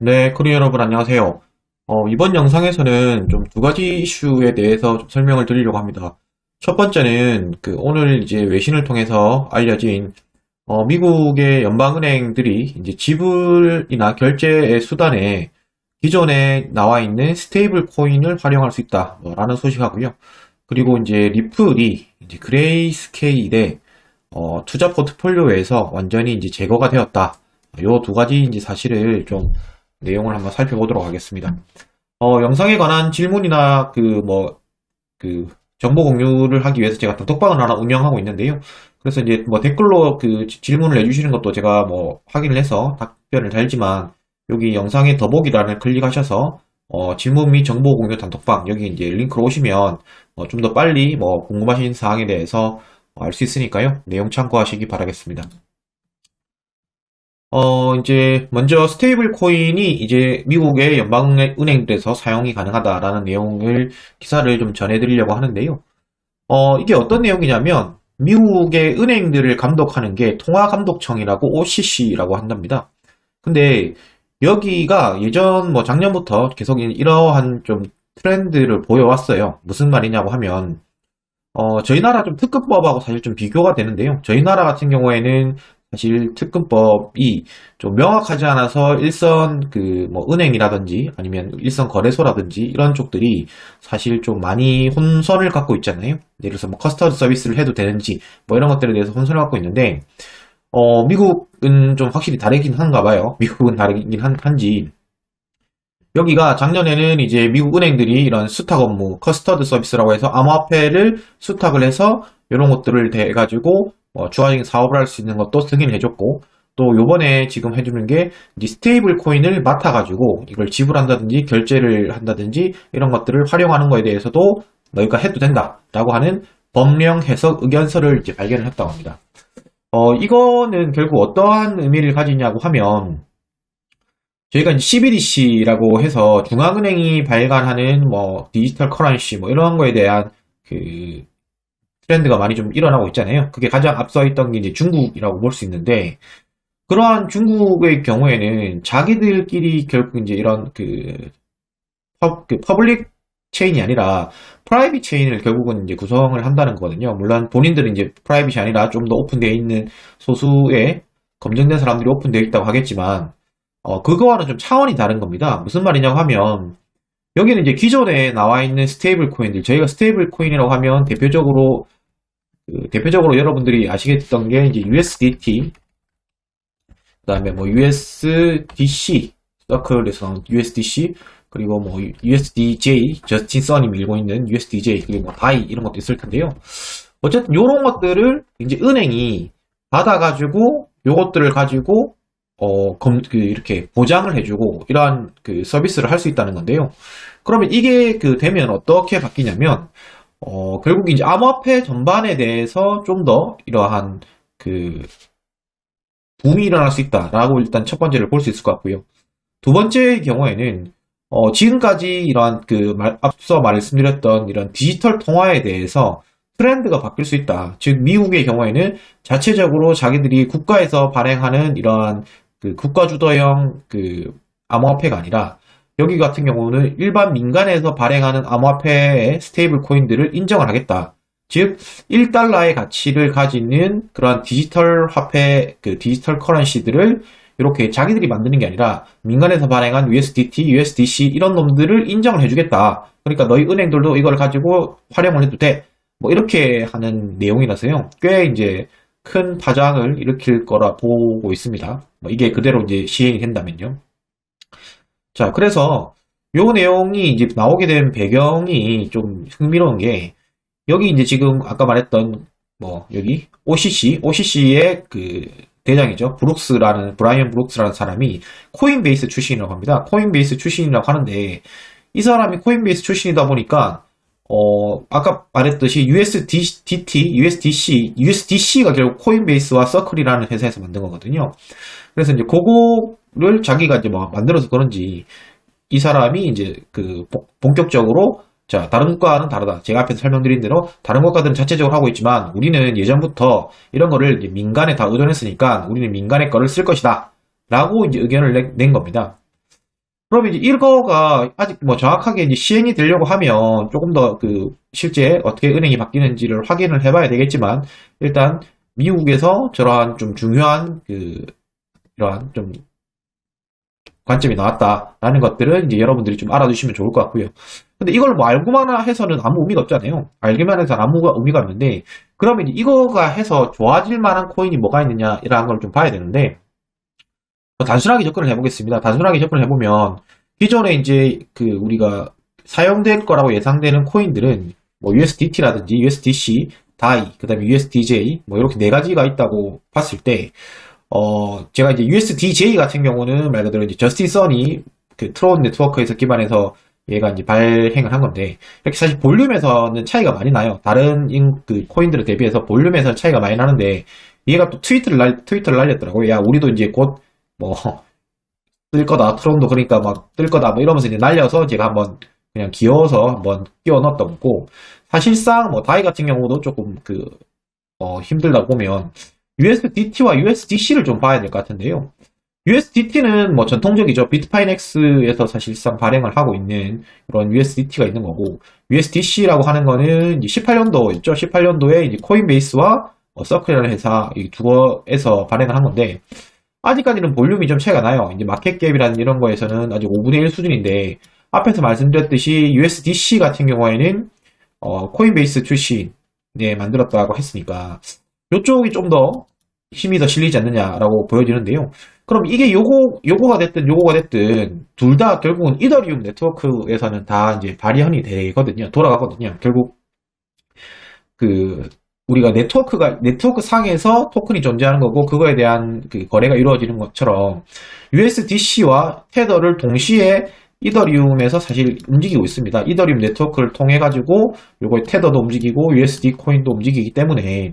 네, 코리아 여러분 안녕하세요. 이번 영상에서는 좀 두 가지 이슈에 대해서 좀 설명을 드리려고 합니다. 첫 번째는 오늘 이제 외신을 통해서 알려진 미국의 연방은행들이 이제 지불이나 결제의 수단에 기존에 나와 있는 스테이블 코인을 활용할 수 있다라는 소식하고요. 그리고 이제 리플이 이제 그레이스케일의 투자 포트폴리오에서 완전히 이제 제거가 되었다. 요 두 가지 이제 사실을 좀 내용을 한번 살펴보도록 하겠습니다. 영상에 관한 질문이나 정보 공유를 하기 위해서 제가 단톡방을 하나 운영하고 있는데요. 그래서 이제 뭐 댓글로 질문을 해주시는 것도 제가 뭐 확인을 해서 답변을 달지만 여기 영상의 더보기란을 클릭하셔서 질문 및 정보 공유 단톡방 여기 이제 링크로 오시면 좀 더 빨리 뭐 궁금하신 사항에 대해서 알 수 있으니까요. 내용 참고하시기 바라겠습니다. 이제 먼저 스테이블 코인이 이제 미국의 연방은행들에서 사용이 가능하다라는 내용을 기사를 좀 전해드리려고 하는데요. 이게 어떤 내용이냐면 미국의 은행들을 감독하는 게 통화감독청이라고 OCC라고 한답니다. 근데 여기가 예전 뭐 작년부터 계속 이러한 좀 트렌드를 보여왔어요. 무슨 말이냐고 하면 저희 나라 좀 특근법하고 사실 좀 비교가 되는데요. 저희 나라 같은 경우에는 사실 특근법이 좀 명확하지 않아서 일선 뭐 은행이라든지 아니면 일선 거래소라든지 이런 쪽들이 사실 좀 많이 혼선을 갖고 있잖아요. 예를 들어서 뭐 커스터디 서비스를 해도 되는지 뭐 이런 것들에 대해서 혼선을 갖고 있는데 미국은 좀 확실히 다르긴 한가 봐요. 미국은 다르긴 한지 여기가 작년에는 이제 미국 은행들이 이런 수탁 업무, 커스터드 서비스라고 해서 암호화폐를 수탁을 해서 이런 것들을 대가지고 추가적인 사업을 할 수 있는 것도 승인을 해줬고 또 요번에 지금 해주는 게 이제 스테이블 코인을 맡아가지고 이걸 지불한다든지 결제를 한다든지 이런 것들을 활용하는 거에 대해서도 너희가 해도 된다라고 하는 법령 해석 의견서를 이제 발견을 했다고 합니다. 이거는 결국 어떠한 의미를 가지냐고 하면 저희가 이제 CBDC라고 해서 중앙은행이 발간하는 뭐 디지털 커런시 뭐 이런 거에 대한 그 트렌드가 많이 좀 일어나고 있잖아요. 그게 가장 앞서 있던 게 이제 중국이라고 볼 수 있는데 그러한 중국의 경우에는 자기들끼리 결국 이제 이런 퍼블릭 체인이 아니라 프라이빗 체인을 결국은 이제 구성을 한다는 거거든요. 물론 본인들은 이제 프라이빗이 아니라 좀 더 오픈되어 있는 소수의 검증된 사람들이 오픈되어 있다고 하겠지만 그거와는 좀 차원이 다른 겁니다. 무슨 말이냐고 하면, 여기는 이제 기존에 나와 있는 스테이블 코인들, 저희가 스테이블 코인이라고 하면 대표적으로 여러분들이 아시겠던 게 이제 USDT, 그 다음에 뭐 USDC, 서클에서 USDC, 그리고 뭐 USDJ, 저스틴 써니 밀고 있는 USDJ, 그리고 뭐 다이 이런 것도 있을 텐데요. 어쨌든 요런 것들을 이제 은행이 받아가지고 요것들을 가지고 이렇게 보장을 해주고 이러한 서비스를 할 수 있다는 건데요. 그러면 이게 되면 어떻게 바뀌냐면 결국 이제 암호화폐 전반에 대해서 좀 더 이러한 붐이 일어날 수 있다라고 일단 첫 번째를 볼 수 있을 것 같고요. 두 번째의 경우에는 지금까지 이러한 앞서 말씀드렸던 이런 디지털 통화에 대해서 트렌드가 바뀔 수 있다. 즉 미국의 경우에는 자체적으로 자기들이 국가에서 발행하는 이러한 국가 주도형 암호화폐가 아니라 여기 같은 경우는 일반 민간에서 발행하는 암호화폐의 스테이블 코인들을 인정을 하겠다. 즉 1달러의 가치를 가지는 그러한 디지털 화폐, 디지털 커런시들을 이렇게 자기들이 만드는 게 아니라 민간에서 발행한 USDT, USDC 이런 놈들을 인정을 해주겠다. 그러니까 너희 은행들도 이걸 가지고 활용을 해도 돼. 뭐 이렇게 하는 내용이라서요. 꽤 이제 큰 파장을 일으킬 거라 보고 있습니다. 뭐 이게 그대로 이제 시행이 된다면요. 자, 그래서 요 내용이 이제 나오게 된 배경이 좀 흥미로운 게 여기 이제 지금 아까 말했던 뭐 여기 OCC의 대장이죠. 브라이언 브룩스라는 사람이 코인베이스 출신이라고 합니다. 코인베이스 출신이라고 하는데 이 사람이 코인베이스 출신이다 보니까 아까 말했듯이 USDC가 결국 코인베이스와 서클이라는 회사에서 만든 거거든요. 그래서 이제 그거를 자기가 이제 뭐 만들어서 그런지 이 사람이 이제 본격적으로 자, 다른 국가는 다르다. 제가 앞에서 설명드린 대로 다른 국가들은 자체적으로 하고 있지만 우리는 예전부터 이런 거를 이제 민간에 다 의존했으니까 우리는 민간의 거를 쓸 것이다. 라고 이제 의견을 낸 겁니다. 그러면 이제 이거가 아직 뭐 정확하게 이제 시행이 되려고 하면 조금 더 실제 어떻게 은행이 바뀌는지를 확인을 해봐야 되겠지만, 일단 미국에서 저러한 좀 중요한 이러한 좀 관점이 나왔다라는 것들은 이제 여러분들이 좀 알아두시면 좋을 것 같고요. 근데 이걸 뭐 알고만 해서는 아무 의미가 없잖아요. 알기만 해서는 아무 의미가 없는데, 그러면 이거가 해서 좋아질 만한 코인이 뭐가 있느냐, 이런 걸 좀 봐야 되는데, 단순하게 접근을 해보겠습니다. 단순하게 접근을 해보면, 기존에 이제 우리가 사용될 거라고 예상되는 코인들은 뭐 USDT라든지 USDC, DAI, 그 다음에 USDJ, 뭐 이렇게 네 가지가 있다고 봤을 때, 제가 이제 USDJ 같은 경우는 말 그대로 이제 저스틴 선이 트론 네트워크에서 기반해서 얘가 이제 발행을 한 건데, 이렇게 사실 볼륨에서는 차이가 많이 나요. 다른 코인들에 대비해서 볼륨에서는 차이가 많이 나는데, 얘가 또 트위터를 날렸더라고요. 야, 우리도 이제 곧 뭐 뜰 거다. 트론도 그러니까 막 뜰 거다. 뭐 이러면서 이제 날려서 제가 한번 그냥 귀여워서 한번 끼워 넣었던 거고, 사실상 뭐 다이 같은 경우도 조금 힘들다 보면 USDT와 USDC를 좀 봐야 될 것 같은데요. USDT는 뭐 전통적이죠. 비트파이넥스에서 사실상 발행을 하고 있는 그런 USDT가 있는 거고, USDC라고 하는 거는 18년도였죠. 18년도에 이제 코인베이스와 서클이라는 회사 이 두 거에서 발행을 한 건데, 아직까지는 볼륨이 좀 차이가 나요. 이제 마켓캡이라는 이런 거에서는 아직 5분의 1 수준인데, 앞에서 말씀드렸듯이 USDC 같은 경우에는 코인베이스 출신에 만들었다고 했으니까 이쪽이 좀 더 힘이 더 실리지 않느냐라고 보여지는데요. 그럼 이게 요거가 됐든 둘 다 결국은 이더리움 네트워크에서는 다 이제 발현이 되거든요. 돌아가거든요. 결국 우리가 네트워크 상에서 토큰이 존재하는 거고, 그거에 대한 거래가 이루어지는 것처럼 USDC와 테더를 동시에 이더리움에서 사실 움직이고 있습니다. 이더리움 네트워크를 통해 가지고 요거 테더도 움직이고 USD 코인도 움직이기 때문에,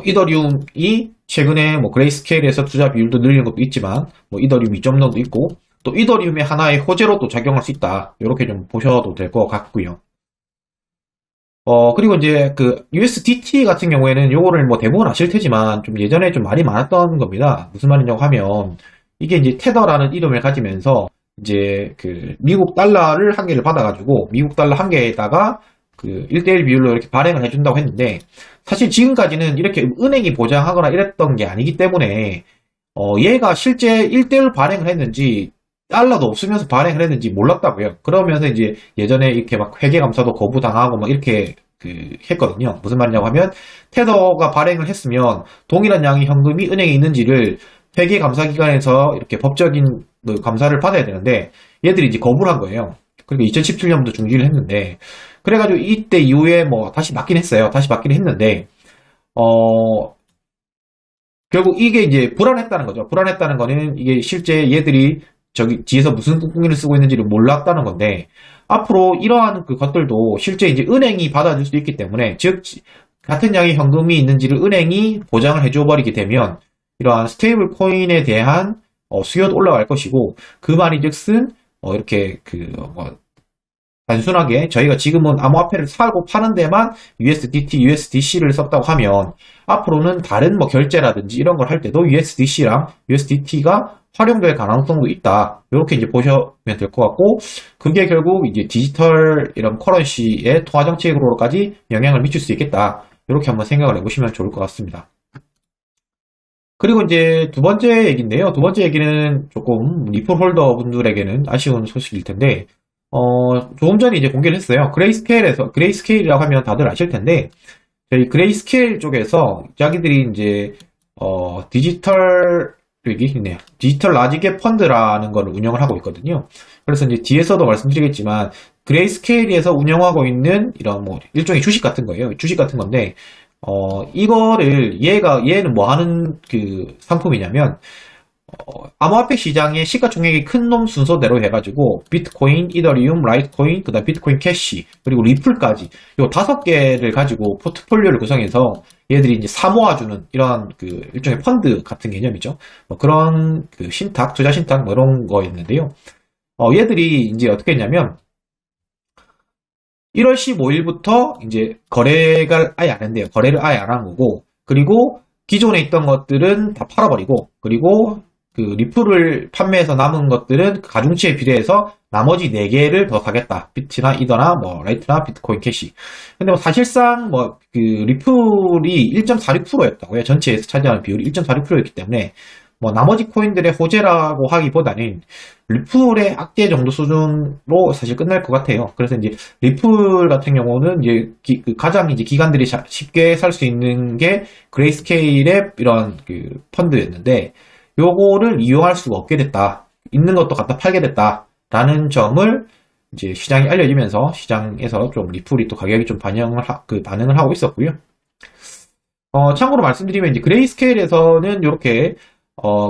이더리움이 최근에 뭐 그레이스케일에서 투자 비율도 늘리는 것도 있지만, 뭐 이더리움 2.0도 있고, 또 이더리움의 하나의 호재로 또 작용할 수 있다. 이렇게 좀 보셔도 될 것 같고요. 그리고 이제 USDT 같은 경우에는 요거를 뭐 대부분 아실 테지만 좀 예전에 좀 말이 많았던 겁니다. 무슨 말이냐고 하면, 이게 이제 테더라는 이름을 가지면서 이제 미국 달러를 한 개를 받아가지고 미국 달러 한 개에다가 1대1 비율로 이렇게 발행을 해준다고 했는데, 사실 지금까지는 이렇게 은행이 보장하거나 이랬던 게 아니기 때문에, 얘가 실제 1대1 발행을 했는지 달러도 없으면서 발행을 했는지 몰랐다고요. 그러면서 이제 예전에 이렇게 막 회계 감사도 거부당하고 막 이렇게 했거든요. 무슨 말이냐고 하면, 테더가 발행을 했으면 동일한 양의 현금이 은행에 있는지를 회계 감사 기관에서 이렇게 법적인 감사를 받아야 되는데, 얘들이 이제 거부를 한 거예요. 그리고 2017년부터 중지를 했는데, 그래가지고 이때 이후에 뭐 다시 받긴 했어요. 다시 받긴 했는데, 결국 이게 이제 불안했다는 거죠. 불안했다는 거는 이게 실제 얘들이 저기 뒤에서 무슨 꿍꿍이를 쓰고 있는지를 몰랐다는 건데, 앞으로 이러한 것들도 실제 이제 은행이 받아줄 수 있기 때문에, 즉 같은 양의 현금이 있는지를 은행이 보장을 해줘 버리게 되면 이러한 스테이블 코인에 대한 수요도 올라갈 것이고, 그 말인즉슨 이렇게 단순하게 저희가 지금은 암호화폐를 사고 파는 데만 USDT, USDC를 썼다고 하면, 앞으로는 다른 뭐 결제라든지 이런 걸 할 때도 USDC랑 USDT가 활용될 가능성도 있다. 이렇게 이제 보시면 될 것 같고, 그게 결국 이제 디지털 이런 커런시의 통화 정책으로까지 영향을 미칠 수 있겠다. 이렇게 한번 생각을 해보시면 좋을 것 같습니다. 그리고 이제 두 번째 얘기인데요. 두 번째 얘기는 조금 리플 홀더 분들에게는 아쉬운 소식일 텐데, 조금 전에 이제 공개를 했어요. 그레이스케일이라고 하면 다들 아실 텐데, 저희 그레이스케일 쪽에서 자기들이 이제, 여기 있네요. 디지털 라지갭 펀드라는 걸 운영을 하고 있거든요. 그래서 이제 뒤에서도 말씀드리겠지만, 그레이스케일에서 운영하고 있는 이런 뭐 일종의 주식 같은 거예요. 주식 같은 건데, 얘는 뭐 하는 상품이냐면, 암호화폐 시장의 시가총액이 큰 놈 순서대로 해가지고 비트코인, 이더리움, 라이트코인, 그다음 비트코인 캐시, 그리고 리플까지 요 5개를 가지고 포트폴리오를 구성해서 얘들이 이제 사모아주는 이런 일종의 펀드 같은 개념이죠. 뭐 그런 투자 신탁 뭐 이런 거였는데요. 얘들이 이제 어떻게 했냐면 1월 15일부터 이제 거래가 아예 안 한대요. 거래를 아예 안 한 거고, 그리고 기존에 있던 것들은 다 팔아버리고, 그리고 그 리플을 판매해서 남은 것들은 그 가중치에 비례해서 나머지 4개를 더 사겠다. 비트나 이더나 뭐 라이트나 비트코인 캐시. 근데 뭐 사실상 뭐 그 리플이 1.46%였다고요. 전체에서 차지하는 비율이 1.46%였기 때문에 뭐 나머지 코인들의 호재라고 하기보다는 리플의 악재 정도 수준으로 사실 끝날 것 같아요. 그래서 이제 리플 같은 경우는 이제 그 가장 이제 기관들이 쉽게 살 수 있는 게 그레이스케일의 이런 그 펀드였는데 요거를 이용할 수가 없게 됐다. 있는 것도 갖다 팔게 됐다라는 점을 이제 시장이 알려지면서 시장에서 좀 리플이 또 가격이 좀 반응을 하고 있었고요. 참고로 말씀드리면 이제 그레이스케일에서는 이렇게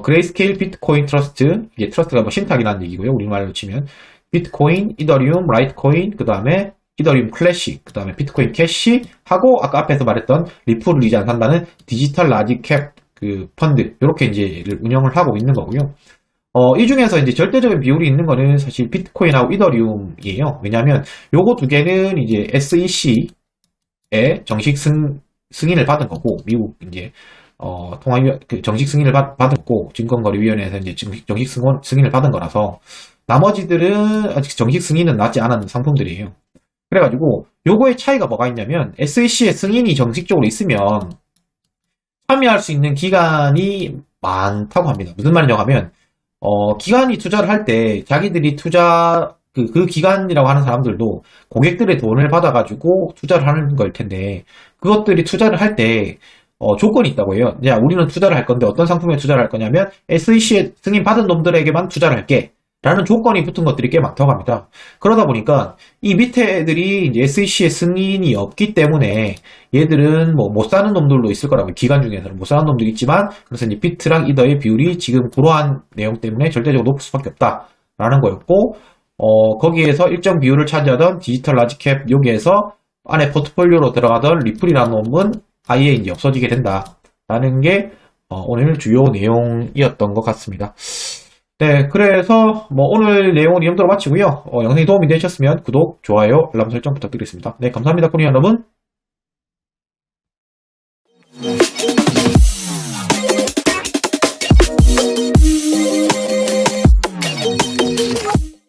그레이스케일 비트코인 트러스트, 이게 트러스트가 뭐 신탁이라는 얘기고요. 우리말로 치면 비트코인, 이더리움, 라이트코인, 그 다음에 이더리움 클래식, 그 다음에 비트코인 캐시 하고 아까 앞에서 말했던 리플을 이제 안 산다는 디지털 라지 캡 그 펀드 이렇게 이제 운영을 하고 있는 거고요. 이 중에서 이제 절대적인 비율이 있는 거는 사실 비트코인하고 이더리움이에요. 왜냐하면 요거 두 개는 이제 SEC의 정식 승인을 받은 거고 미국 이제 통화 그 정식 승인을 받은 거고 증권거래위원회에서 이제 정식 승인을 받은 거라서 나머지들은 아직 정식 승인은 나지 않은 상품들이에요. 그래가지고 요거의 차이가 뭐가 있냐면 SEC의 승인이 정식적으로 있으면 참여할 수 있는 기간이 많다고 합니다. 무슨 말이냐고 하면 기관이 투자를 할 때 자기들이 그 기관이라고 하는 사람들도 고객들의 돈을 받아가지고 투자를 하는 걸 텐데 그것들이 투자를 할 때 조건이 있다고 해요. 야, 우리는 투자를 할 건데 어떤 상품에 투자를 할 거냐면 SEC에 승인 받은 놈들에게만 투자를 할게. 라는 조건이 붙은 것들이 꽤 많다고 합니다. 그러다 보니까 이 밑에 애들이 이제 SEC의 승인이 없기 때문에 얘들은 뭐 못 사는 놈들도 있을 거라고요. 기관 중에서는 못 사는 놈들이 있지만 그래서 이제 비트랑 이더의 비율이 지금 그러한 내용 때문에 절대적으로 높을 수밖에 없다라는 거였고 거기에서 일정 비율을 차지하던 디지털 라지캡 여기에서 안에 포트폴리오로 들어가던 리플이라는 놈은 아예 이제 없어지게 된다라는 게 오늘 주요 내용이었던 것 같습니다. 네, 그래서 뭐 오늘 내용은 이 정도로 마치고요. 영상이 도움이 되셨으면 구독, 좋아요, 알람 설정 부탁드리겠습니다. 네, 감사합니다, 코리아 여러분.